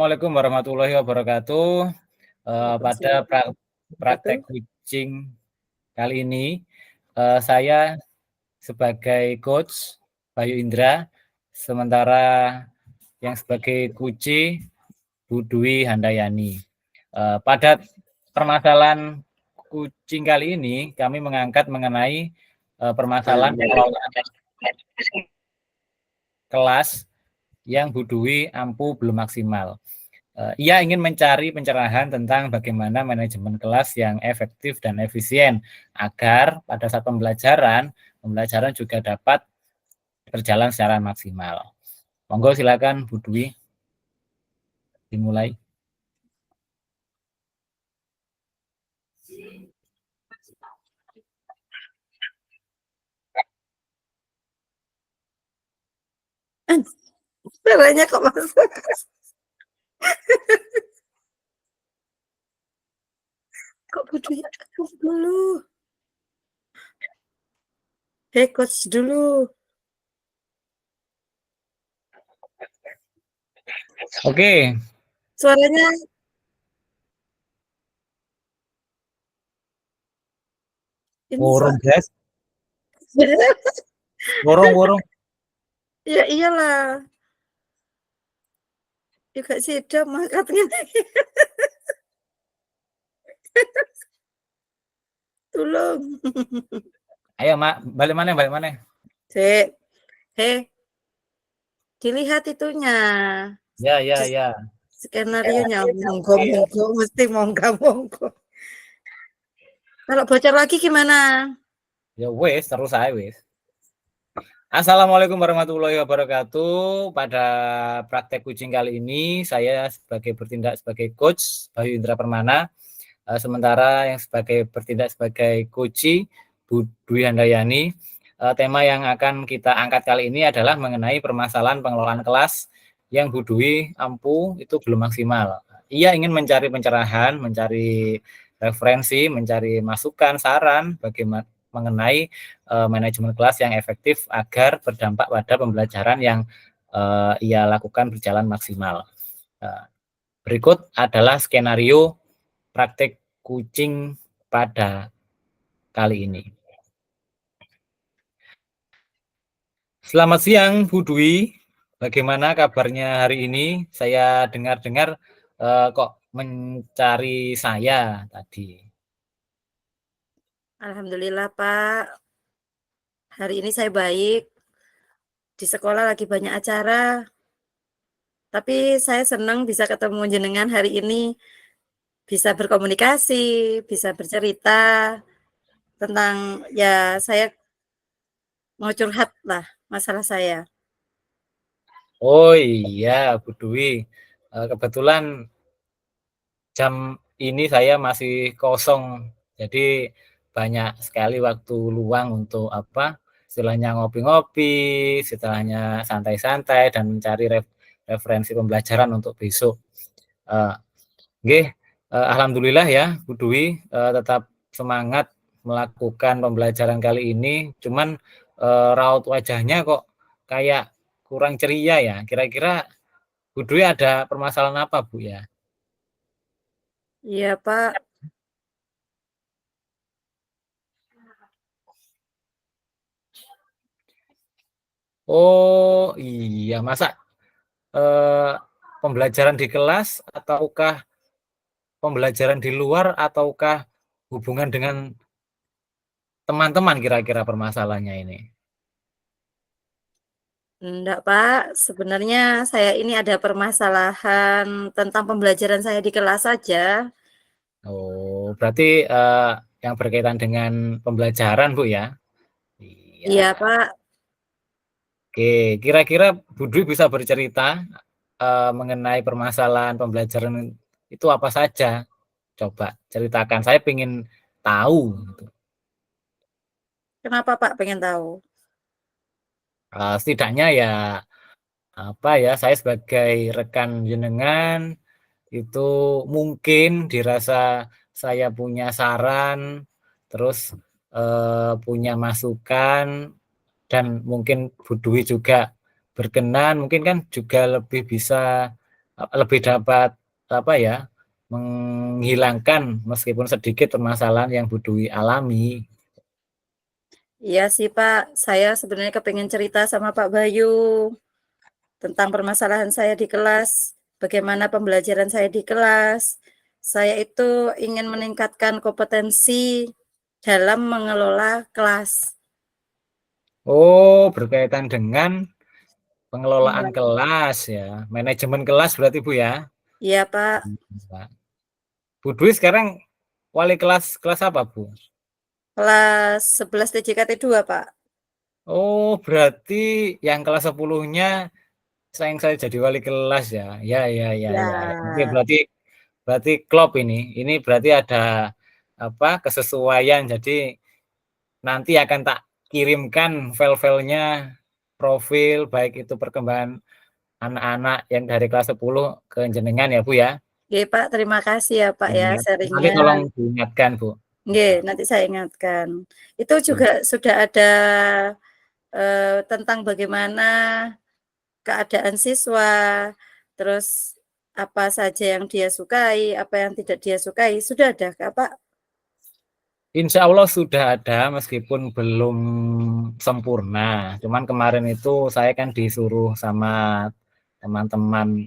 Assalamualaikum warahmatullahi wabarakatuh. Pada Waalaikumsalam praktek warahmatullahi coaching kali ini, saya sebagai coach Bayu Indra, sementara yang sebagai coach Bu Dwi Handayani. Pada permasalahan coaching kali ini, kami mengangkat mengenai permasalahan pengelolaan kelas yang Bu Dwi ampu belum maksimal. Ia ingin mencari pencerahan tentang bagaimana manajemen kelas yang efektif dan efisien agar pada saat pembelajaran juga dapat berjalan secara maksimal. Monggo silakan Bu Dwi dimulai. Suaranya kok masuk? Kok Dwi dulu? Coach dulu. Oke. Suaranya Worong, guys. Worong. Ya iyalah. Juga sida makatnya. Tolong. Ayo, Mak, balik mana? Sik. Dilihat itunya. Ya. Skenarionya monggo mesti monggo. Kalau bocor lagi gimana? Ya wes, terus saya wes. Assalamualaikum warahmatullahi wabarakatuh. Pada praktek coaching kali ini, saya bertindak sebagai coach Bayu Indra Permana, sementara yang bertindak sebagai coach Bu Dwi Handayani. Tema yang akan kita angkat kali ini adalah mengenai permasalahan pengelolaan kelas yang Bu Dwi ampu itu belum maksimal. Ia ingin mencari pencerahan, mencari referensi, mencari masukan, saran bagaimana mengenai manajemen kelas yang efektif agar berdampak pada pembelajaran yang ia lakukan berjalan maksimal. Berikut adalah skenario praktek coaching pada kali ini. Selamat siang Bu Dwi, bagaimana kabarnya hari ini? Saya dengar-dengar kok mencari saya tadi. Alhamdulillah Pak. Hari ini saya baik. Di sekolah lagi banyak acara. Tapi saya senang bisa ketemu jenengan hari ini. Bisa berkomunikasi, bisa bercerita tentang ya saya mau curhat lah masalah saya. Oh iya Bu Dwi, kebetulan jam ini saya masih kosong, jadi banyak sekali waktu luang untuk istilahnya ngopi-ngopi, istilahnya santai-santai dan mencari referensi pembelajaran untuk besok. Alhamdulillah ya Bu Dwi, tetap semangat melakukan pembelajaran kali ini, cuman raut wajahnya kok kayak kurang ceria ya. Kira-kira Bu Dwi ada permasalahan apa Bu ya? Iya Pak. Oh iya, masa pembelajaran di kelas ataukah pembelajaran di luar ataukah hubungan dengan teman-teman kira-kira permasalahannya ini? Enggak Pak, sebenarnya saya ini ada permasalahan tentang pembelajaran saya di kelas saja. Oh, berarti yang berkaitan dengan pembelajaran Bu ya? Iya Iya. Pak. Oke, kira-kira Bu Dwi bisa bercerita mengenai permasalahan pembelajaran itu apa saja? Coba ceritakan, saya ingin tahu. Kenapa Pak pengen tahu? Setidaknya ya saya sebagai rekan jenengan itu mungkin dirasa saya punya saran, terus punya masukan, dan mungkin Bu Dwi juga berkenan, mungkin kan juga lebih bisa lebih dapat apa ya, menghilangkan meskipun sedikit permasalahan yang Bu Dwi alami. Iya sih Pak, saya sebenarnya kepengen cerita sama Pak Bayu tentang permasalahan saya di kelas, bagaimana pembelajaran saya di kelas. Saya itu ingin meningkatkan kompetensi dalam mengelola kelas. Oh, berkaitan dengan pengelolaan Iya, kelas ya, manajemen kelas berarti Bu ya. iya Pak, Bu Dwi sekarang wali kelas kelas apa Bu? kelas 11 TJKT 2 Pak. Oh, berarti yang kelas 10-nya sayang saya jadi wali kelas ya. Ya, ya, ya, ya, ya. Oke, Ya, berarti berarti klop ini. Ini berarti ada apa kesesuaian. Jadi nanti akan tak kirimkan file-filenya profil baik itu perkembangan anak-anak yang dari kelas 10 ke jenengan ya Bu ya. oke Pak, terima kasih ya Pak ya Nanti sharingnya. tolong diingatkan Bu. Nggih, nanti saya ingatkan. Itu juga sudah ada tentang bagaimana keadaan siswa, terus apa saja yang dia sukai, apa yang tidak dia sukai, sudah ada Kak, Pak? Insya Allah sudah ada meskipun belum sempurna. Cuman kemarin itu saya kan disuruh sama teman-teman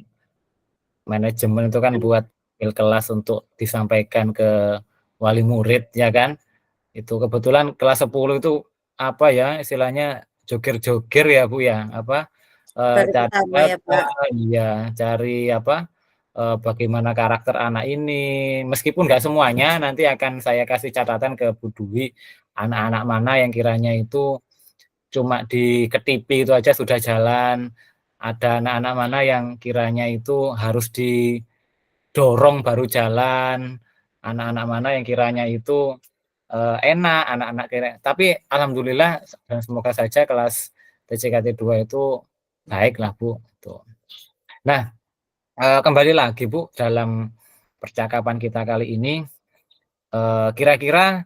manajemen itu kan buat file kelas untuk disampaikan ke wali murid ya kan. Itu kebetulan kelas 10 itu apa ya istilahnya joger-joger ya Bu ya, apa Baru cari pertama ya, data, Pak? iya, cari apa bagaimana karakter anak ini. Meskipun nggak semuanya, nanti akan saya kasih catatan ke Bu Dwi, anak-anak mana yang kiranya itu cuma diketipi itu aja sudah jalan. Ada anak-anak mana yang kiranya itu harus didorong baru jalan. Anak-anak mana yang kiranya itu enak, anak-anak kira. Tapi alhamdulillah dan semoga saja kelas TCKT 2 itu baik lah Bu. Tuh. Nah, kembali lagi Bu dalam percakapan kita kali ini, kira-kira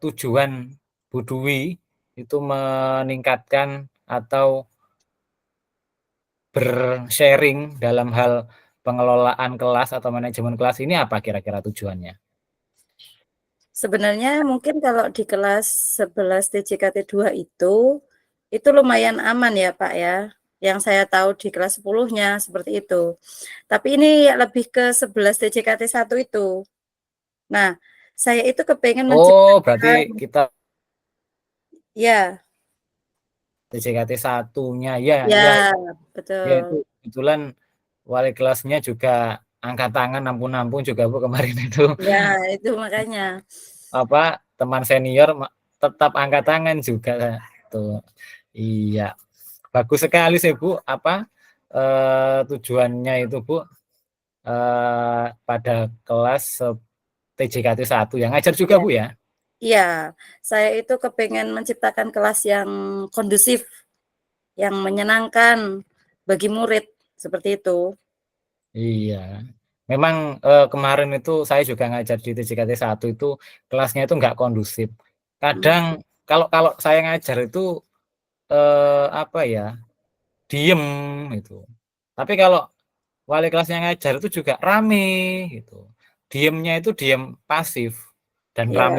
tujuan Bu Dwi itu meningkatkan atau bersharing dalam hal pengelolaan kelas atau manajemen kelas ini apa kira-kira tujuannya? Sebenarnya mungkin kalau di kelas 11 TJKT 2 itu lumayan aman ya, Pak, ya. Yang saya tahu di kelas 10-nya seperti itu. Tapi ini lebih ke 11 TJKT 1 itu. Nah, saya itu kepengen Oh, berarti menciptakan kita ya, TCKT satunya ya, ya, ya, ya itu betul. kebetulan wali kelasnya juga angkat tangan ampun-ampun juga Bu kemarin itu Ya, itu makanya. apa teman senior tetap angkat tangan juga tuh. Iya, bagus sekali sih Bu apa tujuannya itu Bu pada kelas TJKT 1 yang ngajar juga Ya. Bu ya. Iya, saya itu kepengen menciptakan kelas yang kondusif, yang menyenangkan bagi murid, seperti itu. Iya. Memang kemarin itu saya juga ngajar di TJKT 1 itu kelasnya itu nggak kondusif. Mhm. Kadang kalau kalau saya ngajar itu apa ya, diem gitu. Tapi kalau wali kelasnya ngajar itu juga rame gitu. Diemnya itu diem pasif dan Iya,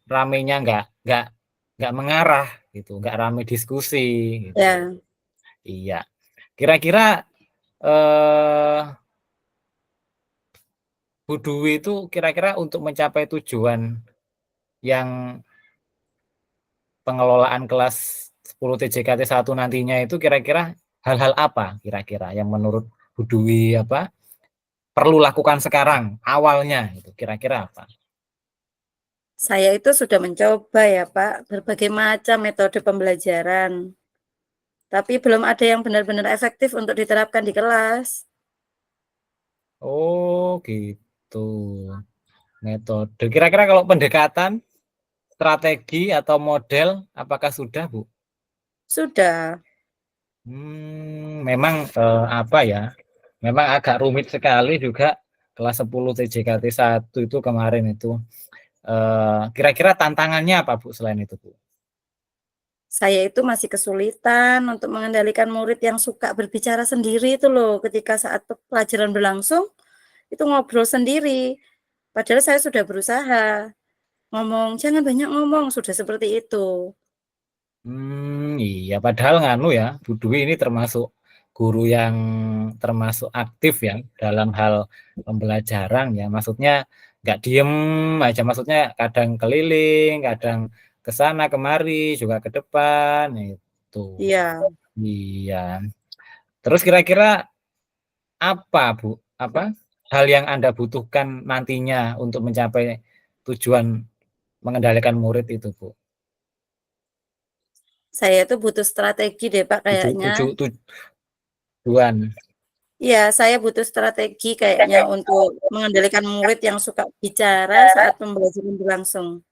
ramenya nggak mengarah gitu, nggak rame diskusi gitu. ya. Iya. Kira-kira eh Bu Dwi itu kira-kira untuk mencapai tujuan yang pengelolaan kelas 10 TJKT 1 nantinya itu kira-kira hal-hal apa kira-kira yang menurut Bu Dwi apa perlu lakukan sekarang awalnya itu kira-kira apa? Saya itu sudah mencoba ya, Pak, berbagai macam metode pembelajaran, tapi belum ada yang benar-benar efektif untuk diterapkan di kelas. Oh gitu. Metode. Kira-kira kalau pendekatan, strategi atau model apakah sudah Bu? Sudah, Memang apa ya? Memang agak rumit sekali juga kelas 10 TJKT 1 itu kemarin itu. Kira-kira tantangannya apa Bu selain itu Bu? Saya itu masih kesulitan untuk mengendalikan murid yang suka berbicara sendiri itu loh, ketika saat pelajaran berlangsung, itu ngobrol sendiri. Padahal saya sudah berusaha ngomong, "Jangan banyak ngomong," sudah seperti itu. Iya, padahal nganu ya, Bu Dwi ini termasuk guru yang termasuk aktif ya dalam hal pembelajaran ya. Maksudnya nggak diem aja, maksudnya kadang keliling, kadang ke sana kemari, juga ke depan itu. Iya, Iya. Terus kira-kira apa, Bu? Apa hal yang Anda butuhkan nantinya untuk mencapai tujuan mengendalikan murid itu, Bu? saya itu butuh strategi deh, Pak, Tuju, kayaknya. tuju, tujuan. Iya, saya butuh strategi kayaknya untuk mengendalikan murid yang suka bicara saat pembelajaran berlangsung.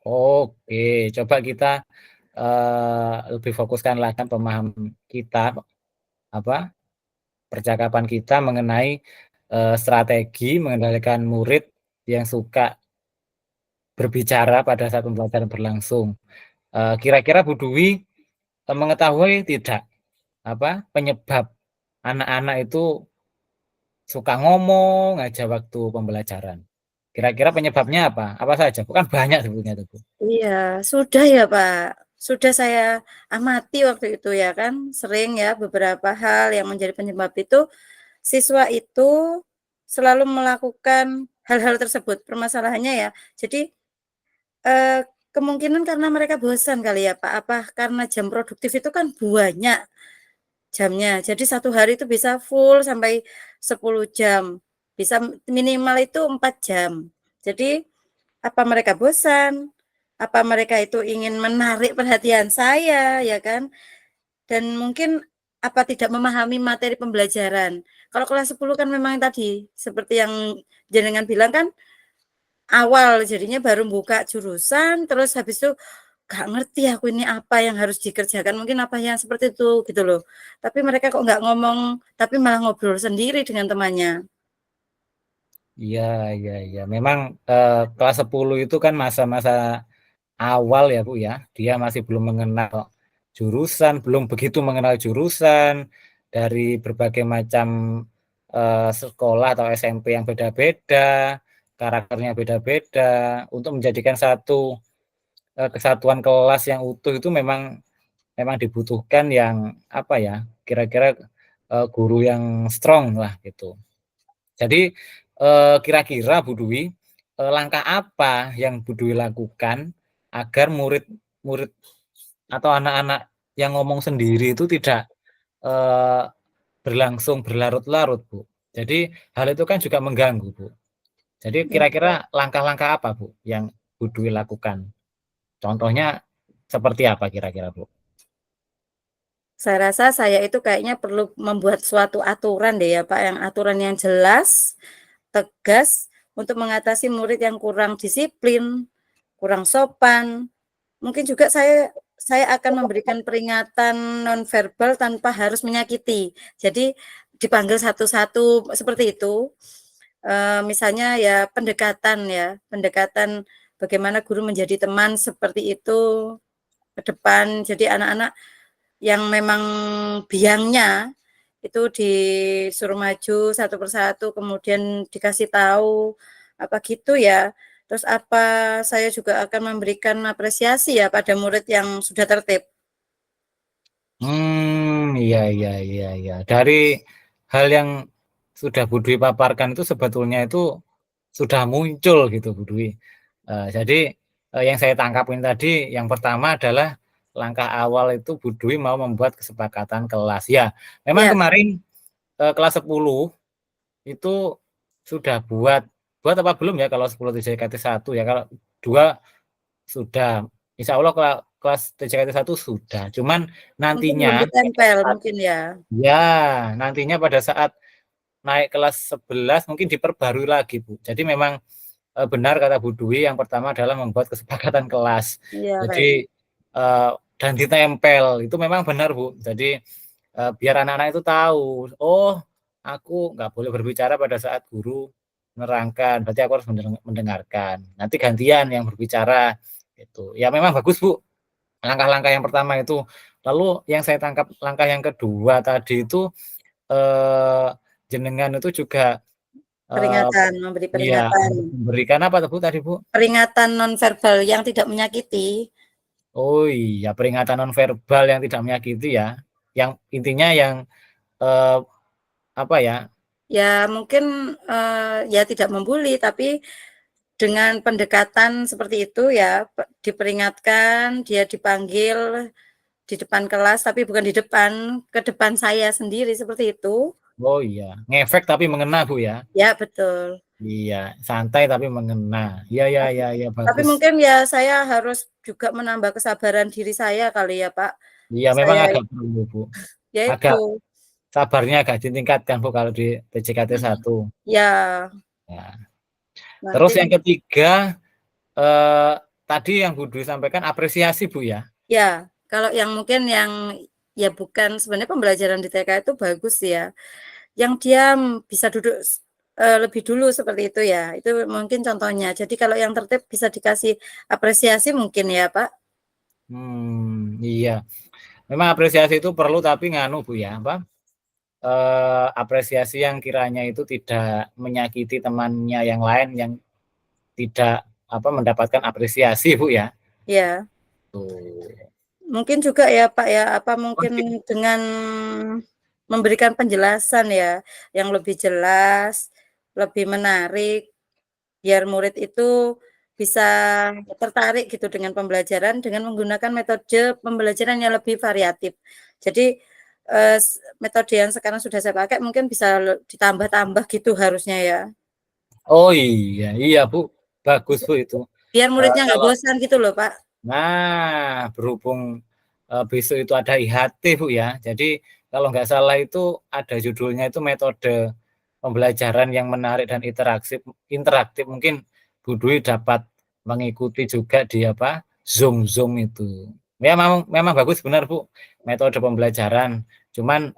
Oke, coba kita lebih fokuskan lagi pemahaman kita, apa percakapan kita mengenai strategi mengendalikan murid yang suka berbicara pada saat pembelajaran berlangsung. Kira-kira Bu Dwi mengetahui tidak apa penyebab anak-anak itu suka ngomong aja waktu pembelajaran? Kira-kira penyebabnya apa? Apa saja? Bukan banyak sebetulnya itu, Bu. Iya, sudah ya, Pak. Sudah saya amati waktu itu ya kan, sering ya beberapa hal yang menjadi penyebab itu, siswa itu selalu melakukan hal-hal tersebut. Permasalahannya ya, jadi, eee, kemungkinan karena mereka bosan kali ya, Pak, apa karena jam produktif itu kan banyak jamnya. Jadi satu hari itu bisa full sampai 10 jam, bisa minimal itu 4 jam. Jadi, apa mereka bosan? Apa mereka itu ingin menarik perhatian saya, ya kan? Dan mungkin apa tidak memahami materi pembelajaran. Kalau kelas 10 kan memang tadi, seperti yang jenengan bilang kan, awal jadinya baru buka jurusan, terus habis itu gak ngerti aku ini apa yang harus dikerjakan, mungkin apa yang seperti itu, gitu loh. Tapi mereka kok nggak ngomong, tapi malah ngobrol sendiri dengan temannya. Iya, iya, iya. Memang kelas 10 itu kan masa-masa awal ya, Bu, ya. Dia masih belum mengenal jurusan, belum begitu mengenal jurusan dari berbagai macam sekolah atau SMP yang beda-beda, karakternya beda-beda. Untuk menjadikan satu kesatuan kelas yang utuh itu memang memang dibutuhkan yang apa ya? Kira-kira guru yang strong lah gitu. Jadi kira-kira Bu Dwi, langkah apa yang Bu Dwi lakukan agar murid-murid atau anak-anak yang ngomong sendiri itu tidak eee, berlangsung berlarut-larut, Bu? Jadi hal itu kan juga mengganggu, Bu. Jadi Ya, kira-kira langkah-langkah apa, Bu, yang Bu Dwi lakukan? Contohnya seperti apa kira-kira, Bu? saya rasa saya itu kayaknya perlu membuat suatu aturan deh ya Pak, yang aturan yang jelas, tegas, untuk mengatasi murid yang kurang disiplin, kurang sopan. Mungkin juga saya akan memberikan peringatan nonverbal tanpa harus menyakiti. Jadi dipanggil satu-satu seperti itu. Misalnya ya pendekatan bagaimana guru menjadi teman seperti itu ke depan. Jadi anak-anak yang memang biangnya itu disuruh maju satu persatu, kemudian dikasih tahu, apa gitu ya. Terus apa saya juga akan memberikan apresiasi ya pada murid yang sudah tertib. Iya, iya, iya, iya. Dari hal yang sudah Bu Dwi paparkan itu sebetulnya itu sudah muncul gitu Bu Dwi. Jadi yang saya tangkapin tadi yang pertama adalah langkah awal itu Bu Dwi mau membuat kesepakatan kelas. Ya, memang Ya, kemarin kelas 10 itu sudah buat apa belum ya kalau 10 TJKT 1 ya, kalau 2 sudah. Insya Allah kelas TJKT 1 sudah. Cuman mungkin belum nantinya ditempel mungkin ya. ya, nantinya pada saat naik kelas 11 mungkin diperbarui lagi, Bu. Jadi memang benar kata Bu Dwi, yang pertama adalah membuat kesepakatan kelas. Iya kayaknya. Jadi dan ditempel, itu memang benar, Bu. Jadi biar anak-anak itu tahu, oh aku nggak boleh berbicara pada saat guru menerangkan, berarti aku harus mendengarkan. Nanti gantian yang berbicara, gitu. Ya memang bagus, Bu. Langkah-langkah yang pertama itu. Lalu yang saya tangkap langkah yang kedua tadi itu, jenengan itu juga, eee, Peringatan, memberi iya, peringatan. memberikan apa tuh Bu tadi Bu? Peringatan nonverbal yang tidak menyakiti. Oh iya, peringatan nonverbal yang tidak menyakiti ya, yang intinya yang, eee, apa ya, Ya mungkin, ya tidak membuli, tapi dengan pendekatan seperti itu ya, diperingatkan, dia dipanggil di depan kelas, tapi bukan di depan, ke depan saya sendiri, seperti itu. oh iya, ngefek tapi mengena Bu ya? Ya betul. Iya, santai tapi mengena. Iya iya Tapi iya iya, tapi bagus. mungkin ya saya harus juga menambah kesabaran diri saya kali ya, Pak. Iya memang Saya agak perlu Bu, ya agak itu, sabarnya agak ditingkatkan Bu kalau di TJKT 1. ya Ya. Terus nanti yang ketiga, eee, tadi yang Bu Dwi sampaikan apresiasi Bu ya? ya, kalau yang mungkin yang ya bukan sebenarnya pembelajaran di TK itu bagus ya, yang diam bisa duduk lebih dulu seperti itu ya, itu mungkin contohnya. Jadi kalau yang tertib bisa dikasih apresiasi mungkin ya, Pak? Iya. Memang apresiasi itu perlu tapi nganu Bu ya, apa, apresiasi yang kiranya itu tidak menyakiti temannya yang lain yang tidak, apa, mendapatkan apresiasi Bu ya? Ya, Tuh. mungkin juga ya, Pak, ya, apa mungkin Oke. dengan memberikan penjelasan ya, yang lebih jelas, lebih menarik, biar murid itu bisa tertarik gitu dengan pembelajaran dengan menggunakan metode pembelajaran yang lebih variatif. Jadi, metode yang sekarang sudah saya pakai mungkin bisa ditambah-tambah gitu harusnya ya. Oh iya iya Bu, bagus Bu itu. Biar muridnya nggak Kalau bosan gitu loh, Pak. nah berhubung, besok itu ada IHT Bu ya, jadi kalau nggak salah itu ada judulnya itu metode pembelajaran yang menarik dan interaktif mungkin Bu Dwi dapat mengikuti juga di apa, Zoom itu. Ya memang bagus benar Bu, metode pembelajaran, cuman,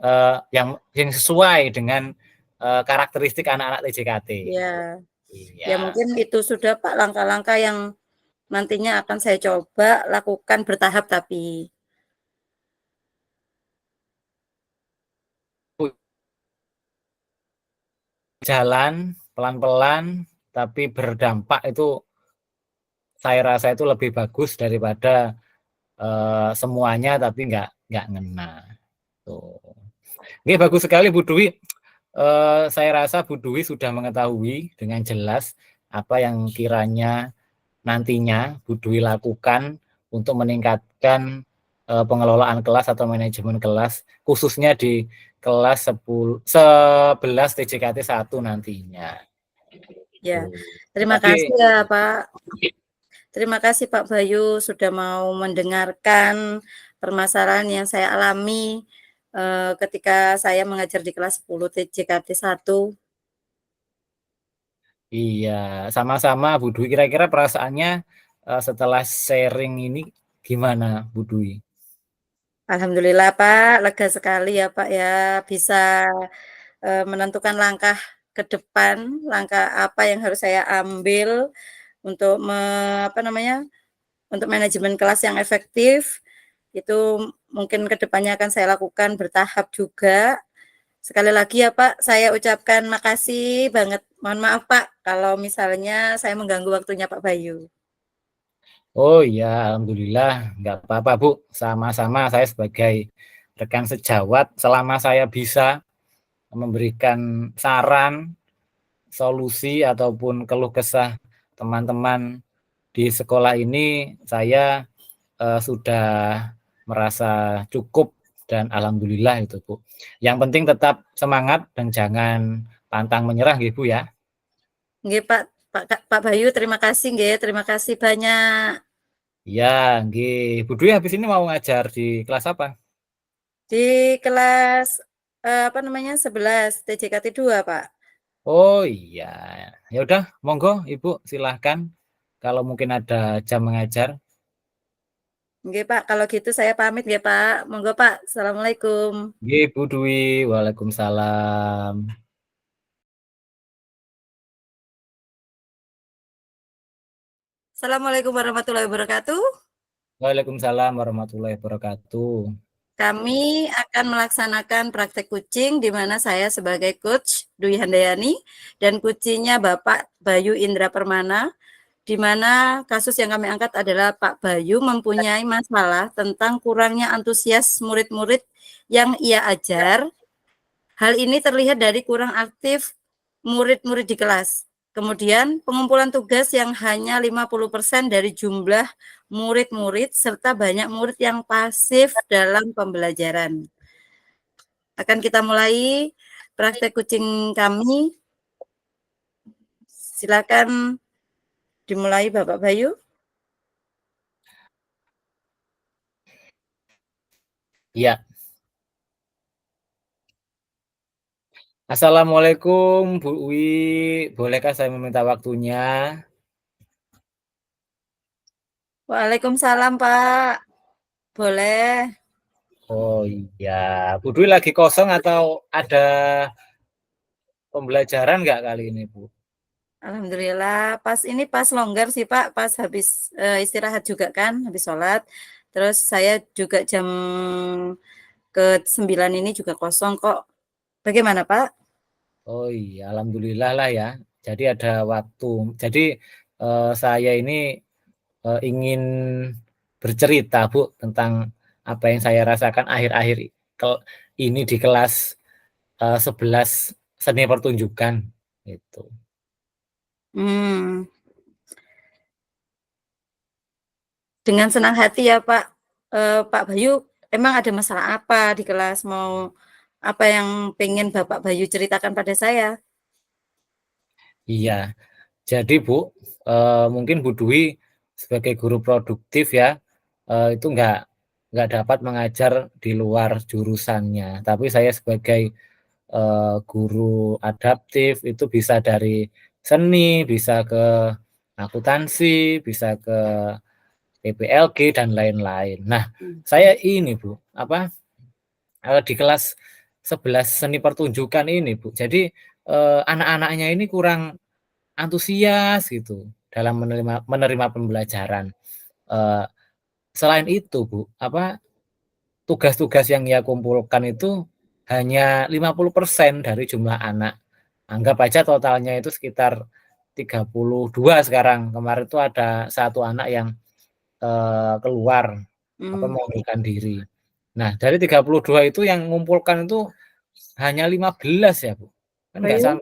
yang sesuai dengan, karakteristik anak-anak TJKT. Ya, ya Iya. mungkin itu sudah Pak langkah-langkah yang nantinya akan saya coba lakukan bertahap tapi. Jalan pelan-pelan tapi berdampak itu saya rasa itu lebih bagus daripada, semuanya tapi nggak ngena, tuh. Oke bagus sekali Bu Dwi, saya rasa Bu Dwi sudah mengetahui dengan jelas apa yang kiranya nantinya Bu Dwi lakukan untuk meningkatkan, pengelolaan kelas atau manajemen kelas, khususnya di kelas 11 TJKT 1 nantinya. Ya, Tuh. terima Tadi kasih ya Pak. Terima kasih Pak Bayu sudah mau mendengarkan permasalahan yang saya alami, ketika saya mengajar di kelas 10 TJKT 1. iya, sama-sama Bu Dwi. Kira-kira perasaannya, setelah sharing ini gimana Bu Dwi? Alhamdulillah Pak, lega sekali ya Pak ya, bisa, menentukan langkah ke depan, langkah apa yang harus saya ambil untuk apa namanya, untuk manajemen kelas yang efektif, itu mungkin ke depannya akan saya lakukan bertahap juga. Sekali lagi ya Pak, saya ucapkan makasih banget. Mohon maaf Pak, kalau misalnya saya mengganggu waktunya Pak Bayu. Oh iya, alhamdulillah, nggak apa-apa Bu, sama-sama saya sebagai rekan sejawat, selama saya bisa memberikan saran, solusi, ataupun keluh kesah teman-teman di sekolah ini, saya, sudah merasa cukup dan alhamdulillah itu Bu. Yang penting tetap semangat dan jangan pantang menyerah nggih Bu ya. Nggih Pak, Pak Bayu terima kasih nggih, terima kasih banyak. Iya nggih. Bu Dwi habis ini mau ngajar di kelas apa? Di kelas, apa namanya, 11 TJKT 2 Pak. Oh iya, ya udah monggo Ibu silahkan kalau mungkin ada jam mengajar. Nggih Pak, kalau gitu saya pamit nggih Pak. Monggo Pak, assalamualaikum. Nggih Bu Dwi, waalaikumsalam. Assalamualaikum warahmatullahi wabarakatuh. Waalaikumsalam warahmatullahi wabarakatuh. Kami akan melaksanakan praktek kucing di mana saya sebagai coach Dwi Handayani dan kucingnya Bapak Bayu Indra Permana, di mana kasus yang kami angkat adalah Pak Bayu mempunyai masalah tentang kurangnya antusias murid-murid yang ia ajar. Hal ini terlihat dari kurang aktif murid-murid di kelas. Kemudian pengumpulan tugas yang hanya 50% dari jumlah murid-murid serta banyak murid yang pasif dalam pembelajaran. Akan kita mulai praktek kucing kami. Silakan dimulai Bapak Bayu. Ya. Assalamualaikum Bu Wi, bolehkah saya meminta waktunya? Waalaikumsalam Pak. Boleh. Oh iya, Bu Dwi lagi kosong atau ada pembelajaran nggak kali ini Bu? Alhamdulillah, pas longgar sih Pak, pas habis istirahat juga kan, habis sholat. Terus saya juga jam ke-9 ini juga kosong kok. Bagaimana Pak? Oh iya, alhamdulillah lah ya. Jadi ada waktu. Jadi saya ini ingin bercerita Bu tentang apa yang saya rasakan akhir-akhir ini di kelas 11 seni pertunjukan itu. Hmm, dengan senang hati ya Pak. Pak Bayu, emang ada masalah apa di kelas? Mau apa yang pengen Bapak Bayu ceritakan pada saya? Iya, jadi Bu, mungkin Bu Dwi sebagai guru produktif ya, itu nggak dapat mengajar di luar jurusannya. Tapi saya sebagai guru adaptif itu bisa dari seni, bisa ke akuntansi, bisa ke PPLG dan lain-lain. Nah, saya ini Bu, apa di kelas 11 seni pertunjukan ini Bu. Jadi anak-anaknya ini kurang antusias gitu dalam menerima pembelajaran. Eh, Selain itu, Bu, tugas-tugas yang ia kumpulkan itu hanya 50% dari jumlah anak. Anggap aja totalnya itu sekitar 32 sekarang. Kemarin itu ada satu anak yang keluar Hmm, mengundurkan diri. Nah, dari 32 itu yang mengumpulkan itu hanya 15 ya, Bu. Kan Bayu,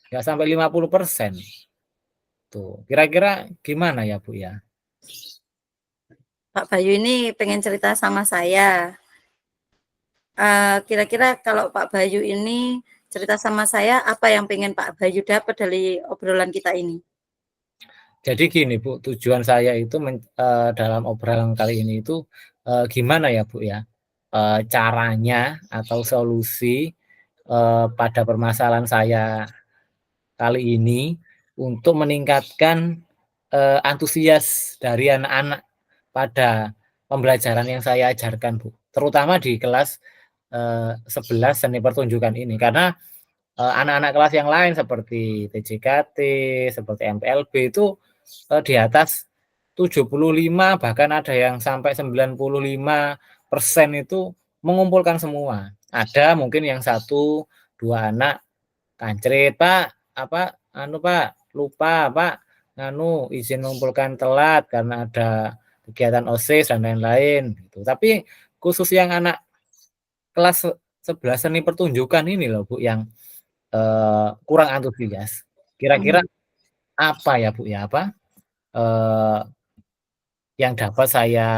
nggak sampai 50%. Tuh, kira-kira gimana ya, Bu ya? Pak Bayu ini pengen cerita sama saya. Kira-kira kalau Pak Bayu ini cerita sama saya, apa yang pengen Pak Bayu dapat dari obrolan kita ini? Jadi gini, Bu, tujuan saya itu dalam obrolan kali ini itu gimana ya, Bu ya? Caranya atau solusi pada permasalahan saya kali ini untuk meningkatkan antusias dari anak-anak pada pembelajaran yang saya ajarkan, Bu. Terutama di kelas 11 seni pertunjukan ini karena anak-anak kelas yang lain seperti TJKT, seperti MPLB itu di atas 75 bahkan ada yang sampai 95% itu mengumpulkan semua. Ada mungkin yang satu dua anak kancret, Pak, Pak, lupa, Pak, izin mengumpulkan telat karena ada kegiatan OSIS dan lain-lain gitu. Tapi khusus yang anak kelas 11 seni pertunjukan ini loh Bu yang kurang antusias. Kira-kira Mhm. apa ya Bu ya eh, yang dapat saya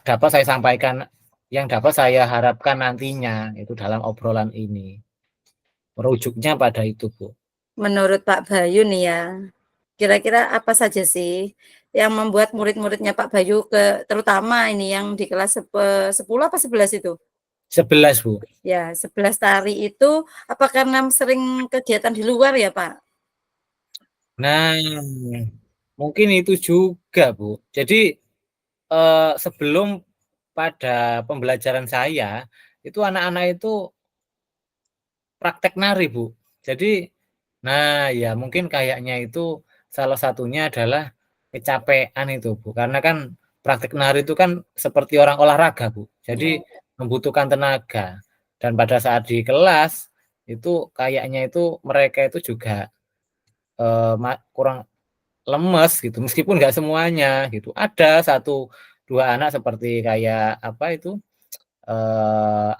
dapat saya sampaikan, yang dapat saya harapkan nantinya itu dalam obrolan ini. Merujuknya pada itu Bu. Menurut Pak Bayu nih ya, kira-kira apa saja sih yang membuat murid-muridnya Pak Bayu terutama ini yang di kelas 10 apa 11 itu? 11 Bu. Ya, 11 tari itu apa karena sering kegiatan di luar ya, Pak? Nah, mungkin itu juga Bu. Jadi sebelum pada pembelajaran saya itu anak-anak itu praktek nari, Bu. Jadi, nah ya mungkin kayaknya itu salah satunya adalah kecapean itu, Bu. Karena kan praktik nari itu kan seperti orang olahraga, Bu. Jadi Ya. membutuhkan tenaga. Dan pada saat di kelas itu kayaknya itu mereka itu juga kurang lemes gitu. Meskipun nggak semuanya gitu. Ada satu dua anak seperti kayak apa itu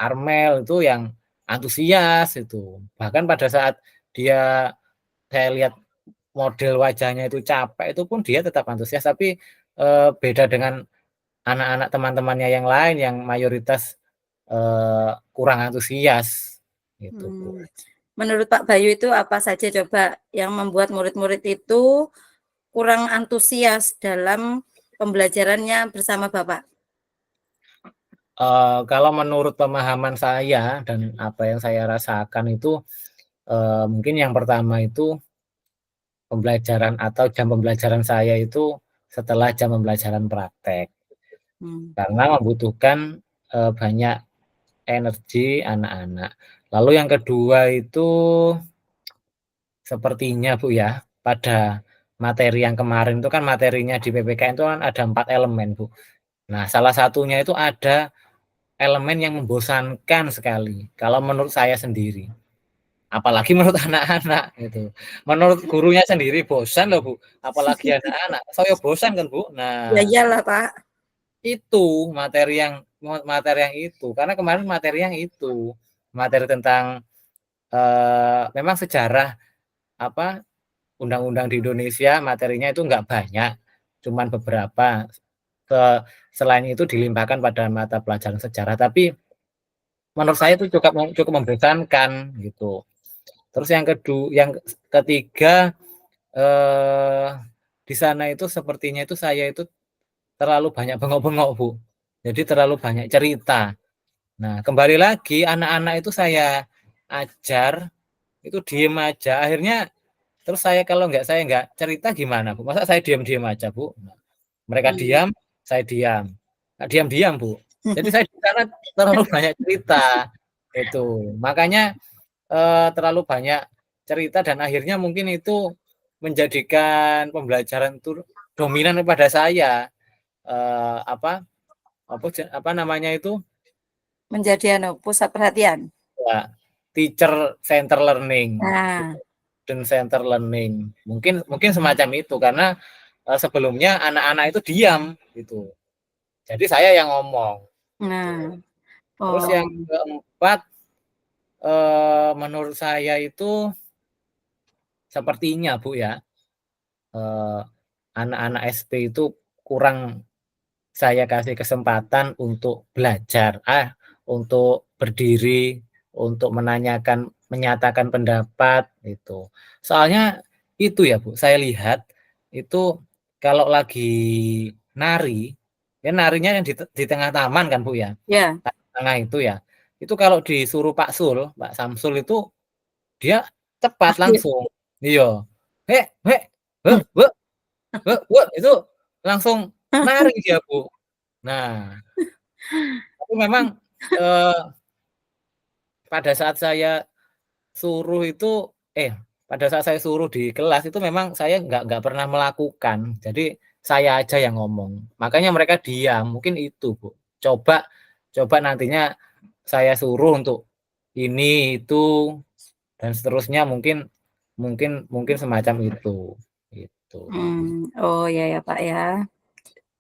Armel itu yang antusias itu. Bahkan pada saat dia saya lihat model wajahnya itu capek itu pun dia tetap antusias tapi beda dengan anak-anak teman-temannya yang lain yang mayoritas kurang antusias gitu, Bu. Menurut Pak Bayu itu apa saja coba yang membuat murid-murid itu kurang antusias dalam pembelajarannya bersama Bapak? Kalau menurut pemahaman saya dan apa yang saya rasakan itu mungkin yang pertama itu pembelajaran atau jam pembelajaran saya itu setelah jam pembelajaran praktek. Hmm. Karena membutuhkan banyak energi anak-anak. Lalu yang kedua itu sepertinya Bu ya, pada materi yang kemarin itu kan materinya di PPKN itu kan ada 4 elemen Bu. Nah salah satunya itu ada elemen yang membosankan sekali, kalau menurut saya sendiri. Apalagi menurut anak-anak gitu. Menurut gurunya sendiri bosan loh Bu, apalagi anak-anak. Saya bosan kan Bu. Ya Nah iyalah Pak. itu materi yang itu, karena kemarin materi yang itu, materi tentang memang sejarah apa undang-undang di Indonesia materinya itu enggak banyak, cuman beberapa. Selain itu dilimpahkan pada mata pelajaran sejarah, tapi menurut saya itu cukup cukup membosankan gitu. Terus yang ketiga eh, di sana itu sepertinya itu saya itu terlalu banyak bengok-bengok Bu. Jadi terlalu banyak cerita. Nah, kembali lagi anak-anak itu saya ajar itu diem aja. Akhirnya terus saya nggak cerita gimana Bu? Masa saya diam-diam aja Bu? Nah, mereka Hmm. diam, saya diam. Nah, diam-diam Bu. Jadi saya di sana terlalu banyak cerita itu. Makanya terlalu banyak cerita dan akhirnya mungkin itu menjadikan pembelajaran itu dominan kepada saya. Apa apa namanya itu Menjadi pusat perhatian. ya, teacher center learning, Nah, student center learning. Mungkin mungkin semacam itu karena sebelumnya anak-anak itu diam gitu. Jadi saya yang ngomong gitu. nah, Terus oh, yang keempat menurut saya itu sepertinya Bu ya eh, anak-anak SP itu kurang saya kasih kesempatan untuk belajar, untuk berdiri, untuk menyatakan pendapat itu. Soalnya itu ya Bu, saya lihat itu kalau lagi nari, ya narinya yang di tengah taman kan Bu ya, ya, tengah itu ya. Itu kalau disuruh Pak Sul, Pak Samsul itu dia cepat aktif. langsung. Iya. He, he, he, he, itu langsung nari dia Bu. Nah, tapi memang eh, pada saat saya suruh itu, pada saat saya suruh di kelas itu memang saya nggak pernah melakukan. Jadi saya aja yang ngomong. Makanya mereka diam. Mungkin itu, Bu. Coba coba nantinya saya suruh untuk ini itu dan seterusnya mungkin mungkin mungkin semacam itu. Itu. Oh ya ya Pak ya.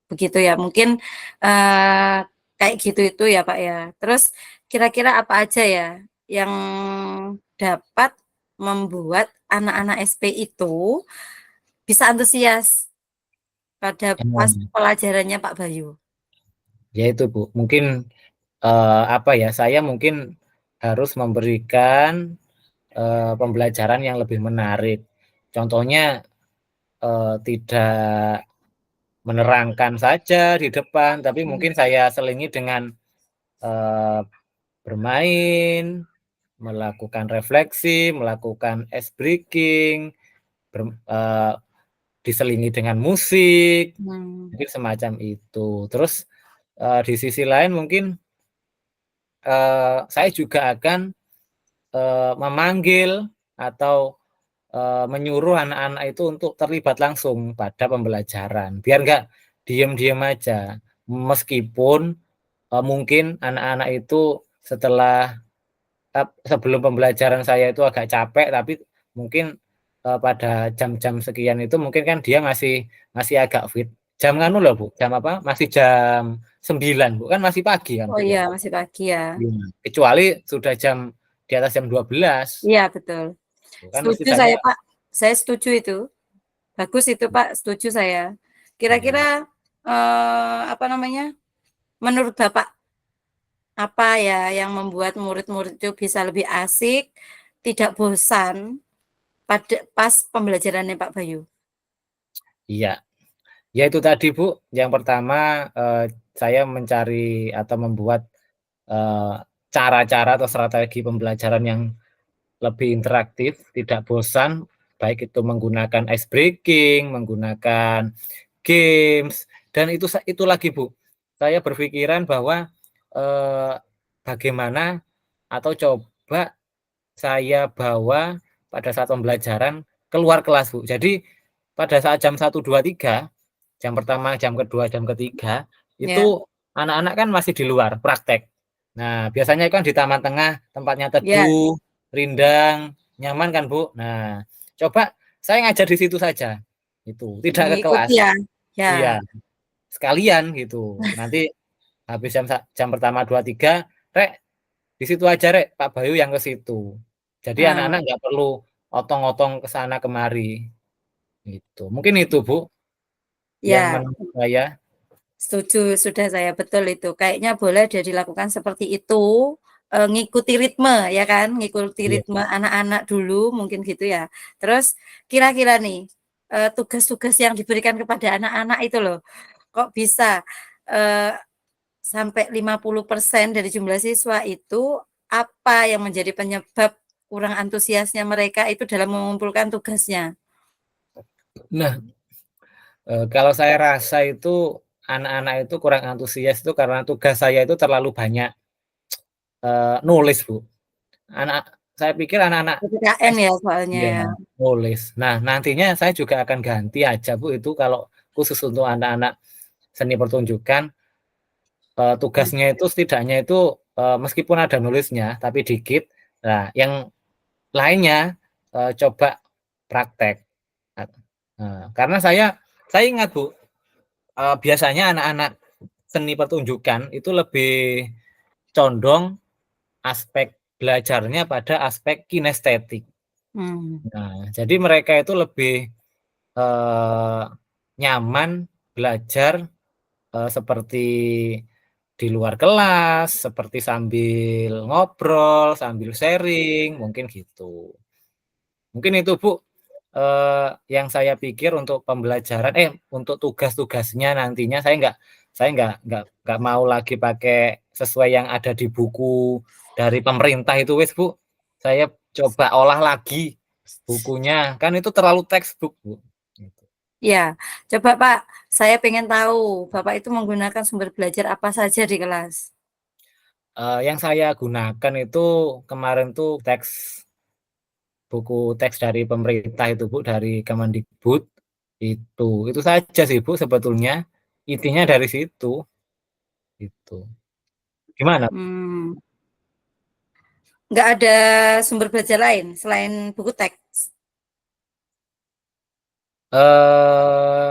Begitu ya, mungkin, eee, kayak gitu itu ya, Pak, ya. Terus kira-kira apa aja ya yang dapat membuat anak-anak SP itu bisa antusias pada pas pelajarannya Pak Bayu? Ya itu, Bu. Mungkin apa ya? Saya mungkin harus memberikan pembelajaran yang lebih menarik. Contohnya tidak menerangkan saja di depan, tapi Mhm. mungkin saya selingi dengan eh, bermain, melakukan refleksi, melakukan ice breaking, eh, diselingi dengan musik, Mmm, mungkin semacam itu. Terus di sisi lain mungkin saya juga akan memanggil atau menyuruh anak-anak itu untuk terlibat langsung pada pembelajaran, biar nggak diem-diem aja. Meskipun mungkin anak-anak itu setelah sebelum pembelajaran saya itu agak capek, tapi mungkin pada jam-jam sekian itu mungkin kan dia masih agak fit. Jam nganu loh Bu, jam apa? Masih jam 9 Bu, kan masih pagi kan Oh Bu iya, ya. masih pagi ya. Kecuali sudah jam di atas jam 12, Iya, betul. kan mesti Setuju saya. saya, Pak. Saya setuju itu. Bagus itu, Pak. Setuju saya. Iya. Kira-kira apa namanya? Menurut Bapak apa ya yang membuat murid-murid itu bisa lebih asik, tidak bosan pada pas pembelajarannya Pak Bayu? Iya, ya itu tadi Bu, yang pertama saya mencari atau membuat eee, cara-cara atau strategi pembelajaran yang lebih interaktif, tidak bosan, baik itu menggunakan ice breaking, menggunakan games, dan itu lagi Bu, saya berpikiran bahwa, eee, bagaimana atau coba saya bawa pada saat pembelajaran keluar kelas Bu. Jadi pada saat jam 1, 2, 3, jam pertama, jam kedua, jam ketiga, Ya, itu anak-anak kan masih di luar praktek. Nah, biasanya kan di taman tengah tempatnya ya, teduh, rindang, nyaman kan Bu. Nah, coba saya ngajar di situ saja, itu, tidak ke mengikuti kelas. ya. Iya, Ya, sekalian gitu. Nanti habis jam pertama 2, 3, "Rek, di situ aja Rek, Pak Bayu yang ke situ." Jadi eee, anak-anak nggak perlu otong-otong ke sana kemari, gitu. Mungkin itu Bu, yang ya, menurut saya. setuju, sudah saya, betul itu. Kayaknya boleh deh dilakukan seperti itu, ngikuti ritme ya kan, ngikuti Iya. ritme anak-anak dulu mungkin gitu ya. Terus kira-kira nih, tugas-tugas yang diberikan kepada anak-anak itu loh, kok bisa, eee sampai 50% dari jumlah siswa itu, apa yang menjadi penyebab kurang antusiasnya mereka itu dalam mengumpulkan tugasnya? Nah, kalau saya rasa itu anak-anak itu kurang antusias itu karena tugas saya itu terlalu banyak, nulis Bu. Saya pikir anak-anak PPKN ya soalnya iya, ya? nulis. Nah, nantinya saya juga akan ganti aja Bu itu kalau khusus untuk anak-anak seni pertunjukan, Mmm, tugasnya itu setidaknya itu, meskipun ada nulisnya tapi dikit, nah yang lainnya, coba praktek. At karena saya ingat Bu, biasanya anak-anak seni pertunjukan itu lebih condong aspek belajarnya pada aspek kinestetik. mmm, Nah, jadi mereka itu lebih, eee, nyaman belajar, seperti di luar kelas, seperti sambil ngobrol, sambil sharing, mungkin gitu. Mungkin itu Bu, yang saya pikir untuk pembelajaran untuk tugas-tugasnya nantinya saya nggak mau lagi pakai sesuai yang ada di buku dari pemerintah itu wis, Bu. Saya coba olah lagi bukunya, kan itu terlalu textbook, Bu, gitu. iya. Coba Pak, saya pengen tahu Bapak itu menggunakan sumber belajar apa saja di kelas? Yang saya gunakan itu kemarin tuh buku teks dari pemerintah itu, Bu, dari Kemendikbud, itu saja sih, Bu, sebetulnya. Intinya dari situ, gitu. Gimana? Mmm, nggak ada sumber belajar lain selain buku teks? Eee,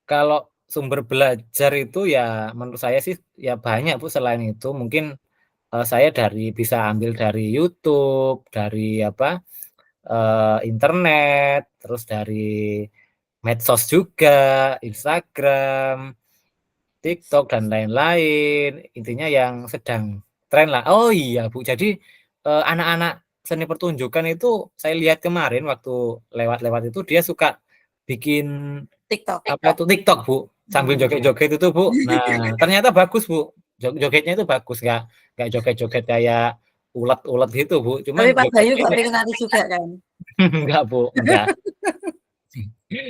kalau sumber belajar itu ya menurut saya sih ya banyak, Bu, selain itu. Mungkin, saya bisa ambil dari YouTube, dari apa, internet, terus dari medsos juga, Instagram, TikTok, dan lain-lain. Intinya yang sedang tren lah. Oh iya, Bu, jadi, anak-anak seni pertunjukan itu saya lihat kemarin waktu lewat-lewat itu dia suka bikin TikTok? apa itu, TikTok, Bu, sambil Mmm. joget-joget itu, Bu. Nah, ternyata bagus, Bu, jogetnya itu bagus, nggak joget-joget kayak ulet-ulet gitu, Bu, Tapi cuman Pak Bayu jogetnya nggak kayak pengen nari juga kan? enggak, Bu, enggak.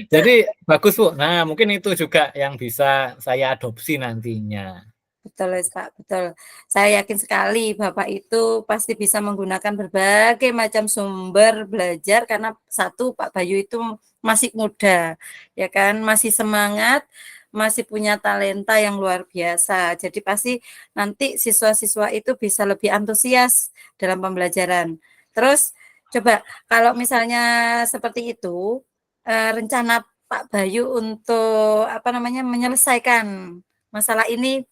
Jadi bagus, Bu. Nah, mungkin itu juga yang bisa saya adopsi nantinya. Betul, Kak, betul. Saya yakin sekali Bapak itu pasti bisa menggunakan berbagai macam sumber belajar karena satu, Pak Bayu itu masih muda, ya kan, masih semangat, masih punya talenta yang luar biasa. Jadi pasti nanti siswa-siswa itu bisa lebih antusias dalam pembelajaran. Terus coba kalau misalnya seperti itu, rencana Pak Bayu untuk apa namanya, menyelesaikan masalah ini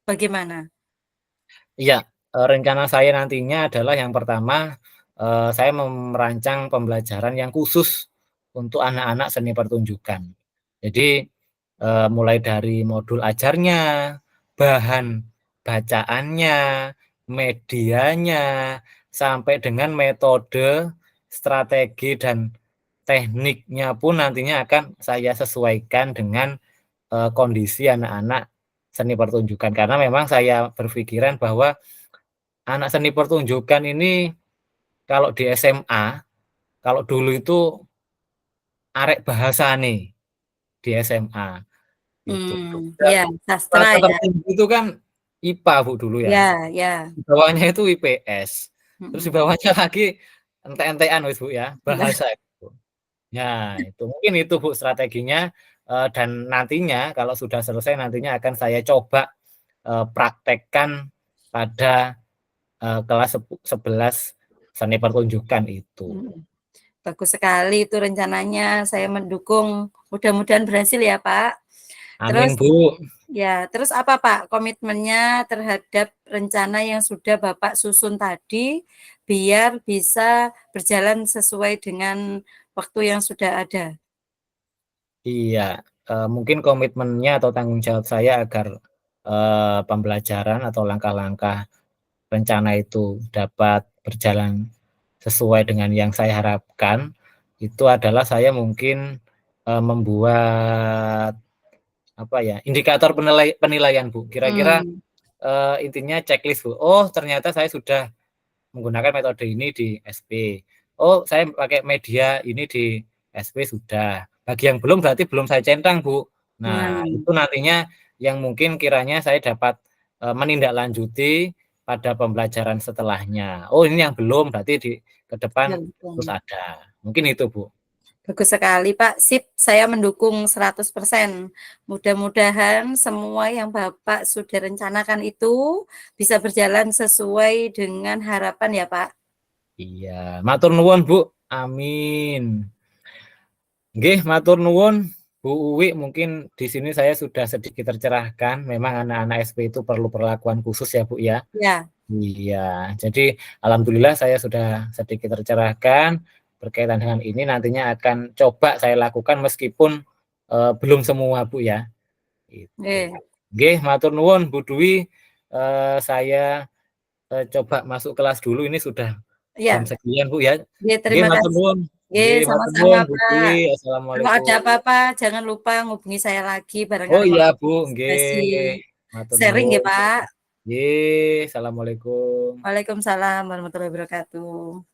bagaimana? Iya, rencana saya nantinya adalah yang pertama, saya merancang pembelajaran yang khusus untuk anak-anak seni pertunjukan. Jadi, mulai dari modul ajarnya, bahan bacaannya, medianya, sampai dengan metode, strategi, dan tekniknya pun nantinya akan saya sesuaikan dengan, kondisi anak-anak seni pertunjukan. Karena memang saya berpikiran bahwa anak seni pertunjukan ini kalau di SMA, kalau dulu itu arek bahasane di SMA, gitu. Dan Ya, sastra rata ya? tertinggi itu kan IPA, Bu, dulu ya. Ya, ya, Di bawahnya itu IPS, terus di mhm. bawahnya lagi entek-entekan wis, Bu, ya, bahasa itu. Ya, itu mungkin itu, Bu, strateginya, dan nantinya kalau sudah selesai nantinya akan saya coba, praktekkan pada, kelas 11 seni pertunjukan itu. Mhm. Bagus sekali itu rencananya, saya mendukung, mudah-mudahan berhasil ya, Pak. Terus Amin, Bu. ya, terus apa, Pak, komitmennya terhadap rencana yang sudah Bapak susun tadi, biar bisa berjalan sesuai dengan waktu yang sudah ada? Iya, mungkin komitmennya atau tanggung jawab saya agar, pembelajaran atau langkah-langkah rencana itu dapat berjalan sesuai dengan yang saya harapkan, itu adalah saya mungkin, membuat apa ya, indikator penilaian, Bu. Kira-kira, Mmm, intinya checklist, Bu. Oh, ternyata saya sudah menggunakan metode ini di SP. Oh, saya pakai media ini di SP sudah. Bagi yang belum berarti belum saya centang, Bu. Nah, nah, itu nantinya yang mungkin kiranya saya dapat, menindaklanjuti pada pembelajaran setelahnya. Oh, ini yang belum, berarti ke depan betul, terus betul. ada. Mungkin itu, Bu. Bagus sekali, Pak. Sip, saya mendukung 100%. Mudah-mudahan semua yang Bapak sudah rencanakan itu bisa berjalan sesuai dengan harapan ya, Pak. Iya, matur nuwun, Bu. Amin. Nggih, matur nuwun Bu Uwi, mungkin di sini saya sudah sedikit tercerahkan, memang anak-anak SP itu perlu perlakuan khusus ya, Bu, ya. Ya, Iya, jadi alhamdulillah saya sudah sedikit tercerahkan berkaitan dengan ini, nantinya akan coba saya lakukan meskipun, belum semua, Bu, ya, itu. eh, Nggih, matur nuwun Bu Dwi, saya, coba masuk kelas dulu, ini sudah jam ya. sekian, Bu, ya. Oke, Nggih, terima matur kasih. nuwun. Oke, Nggih, matur sama-sama, nuwun Bu Pak. Dwi. Kalau ada Assalamualaikum. apa-apa jangan lupa hubungi saya lagi, Oh barangkali iya mau Bu, konsultasi, nggih. Matur sharing ya, nuwun. Pak. Nggih, assalamualaikum. Waalaikumsalam warahmatullahi wabarakatuh.